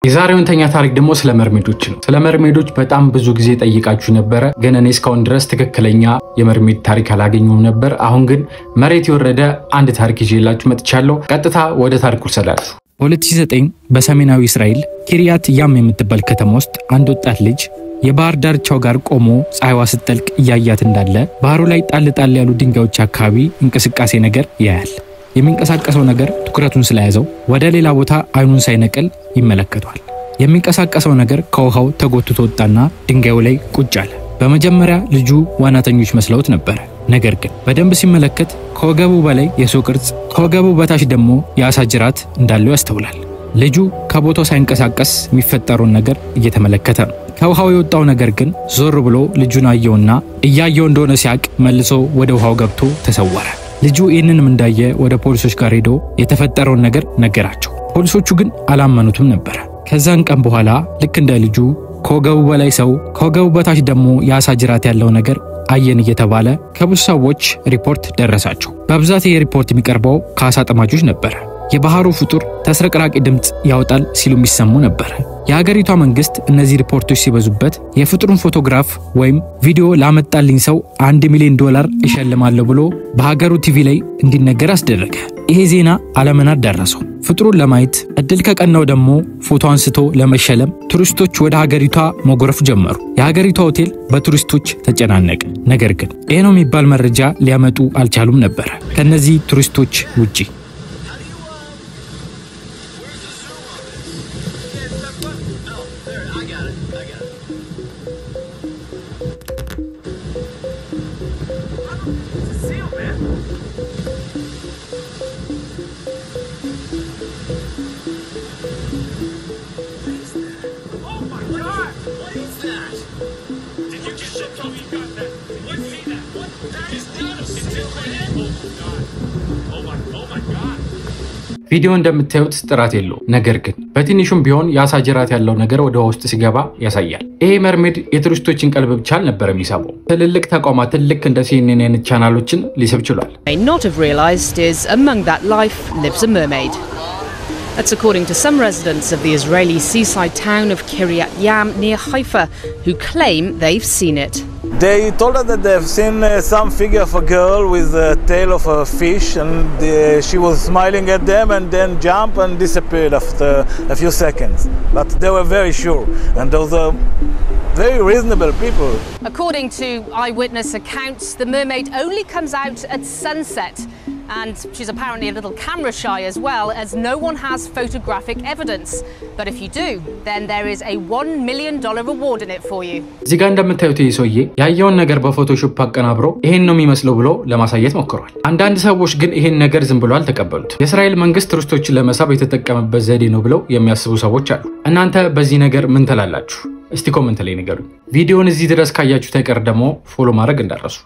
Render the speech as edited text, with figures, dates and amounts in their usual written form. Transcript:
የዛሬውን ተኛ ታሪክ ደግሞ ስለ መርሜዶች ነው። ስለ መርሜዶች በጣም ብዙ ጊዜ ጠይቃችሁ ነበር፣ ግን እኔ እስካሁን ድረስ ትክክለኛ የመርሜድ ታሪክ አላገኘሁም ነበር። አሁን ግን መሬት የወረደ አንድ ታሪክ ይዤላችሁ መጥቻለሁ። ቀጥታ ወደ ታሪኩ ልሰዳችሁ። በ2009 በሰሜናዊ እስራኤል ኪሪያት ያም የምትባል ከተማ ውስጥ አንድ ወጣት ልጅ የባህር ዳርቻው ጋር ቆሞ ፀሐይዋ ስትጠልቅ እያያት እንዳለ ባህሩ ላይ ጣል ያሉ ድንጋዮች አካባቢ እንቅስቃሴ ነገር ያያል። የሚንቀሳቀሰው ነገር ትኩረቱን ስለያዘው ወደ ሌላ ቦታ አይኑን ሳይነቅል ይመለከቷል። የሚንቀሳቀሰው ነገር ከውሃው ተጎትቶ ወጣና ድንጋዩ ላይ ቁጭ አለ። በመጀመሪያ ልጁ ዋናተኞች መስለውት ነበር። ነገር ግን በደንብ ሲመለከት ከወገቡ በላይ የሰው ቅርጽ፣ ከወገቡ በታች ደግሞ የአሳ ጅራት እንዳለው ያስተውላል። ልጁ ከቦታው ሳይንቀሳቀስ የሚፈጠረውን ነገር እየተመለከተ ነው። ከውሃው የወጣው ነገር ግን ዞር ብሎ ልጁን አየውና እያየው እንደሆነ ሲያቅ መልሶ ወደ ውሃው ገብቶ ተሰወረ። ልጁ ይህንንም እንዳየ ወደ ፖሊሶች ጋር ሄዶ የተፈጠረውን ነገር ነገራቸው። ፖሊሶቹ ግን አላመኑትም ነበር። ከዛን ቀን በኋላ ልክ እንደ ልጁ ከወገቡ በላይ ሰው ከወገቡ በታች ደግሞ የአሳ ጅራት ያለው ነገር አየን እየተባለ ከብዙ ሰዎች ሪፖርት ደረሳቸው። በብዛት ይህ ሪፖርት የሚቀርበው ከአሳ ጠማጆች ነበር። የባህሩ ፍጡር ተስረቅራቂ ድምጽ ያወጣል ሲሉ የሚሰሙ ነበር። የሀገሪቷ መንግስት እነዚህ ሪፖርቶች ሲበዙበት የፍጡሩን ፎቶግራፍ ወይም ቪዲዮ ላመጣልኝ ሰው $1 ሚሊዮን እሸልማለሁ ብሎ በሀገሩ ቲቪ ላይ እንዲነገር አስደረገ። ይሄ ዜና ዓለምን አዳረሰው። ፍጡሩን ለማየት እድል ከቀናው ደግሞ ፎቶ አንስቶ ለመሸለም ቱሪስቶች ወደ ሀገሪቷ መጎረፍ ጀመሩ። የሀገሪቷ ሆቴል በቱሪስቶች ተጨናነቀ። ነገር ግን ይሄ ነው የሚባል መረጃ ሊያመጡ አልቻሉም ነበር ከነዚህ ቱሪስቶች ውጪ። ቪዲዮ እንደምታዩት ጥራት የለው፣ ነገር ግን በትንሹም ቢሆን የአሳ ጅራት ያለው ነገር ወደ ውስጥ ሲገባ ያሳያል። ይሄ መርሜድ የቱሪስቶችን ቀልብ ብቻ አልነበረም የሚሳበው፣ ትልልቅ ተቋማትን ልክ እንደ CNN አይነት ቻናሎችን ሊስብ ችሏል። Not have realized is among that life lives a mermaid. That's according to some residents of the Israeli seaside town of Kiryat Yam near Haifa, who claim they've seen it. They told us that they've seen some figure of a girl with the tail of a fish, and she was smiling at them and then jumped and disappeared after a few seconds. But they were very sure, and those are very reasonable people. According to eyewitness accounts, the mermaid only comes out at sunset. And she's apparently a little camera shy as well, as no one has photographic evidence. But if you do, then there is a $1 million reward in it for you. እዚህ ጋር እንደምታዩት ይሄ ሰውዬ ያየውን ነገር በፎቶሾፕ አቀናብሮ ይሄን ነው የሚመስለው ብሎ ለማሳየት ሞክሯል። አንዳንድ ሰዎች ግን ይሄን ነገር ዝም ብሎ አልተቀበሉት። የእስራኤል መንግስት ቱሪስቶችን ለመሳብ የተጠቀመበት ዘዴ ነው ብለው የሚያስቡ ሰዎች አሉ። እናንተ በዚህ ነገር ምን ትላላችሁ? እስቲ ኮሜንት ላይ ንገሩኝ። ቪዲዮውን እዚህ ድረስ ካያችሁ ተቀር ደግሞ ፎሎ ማድረግ እንዳትረሱ።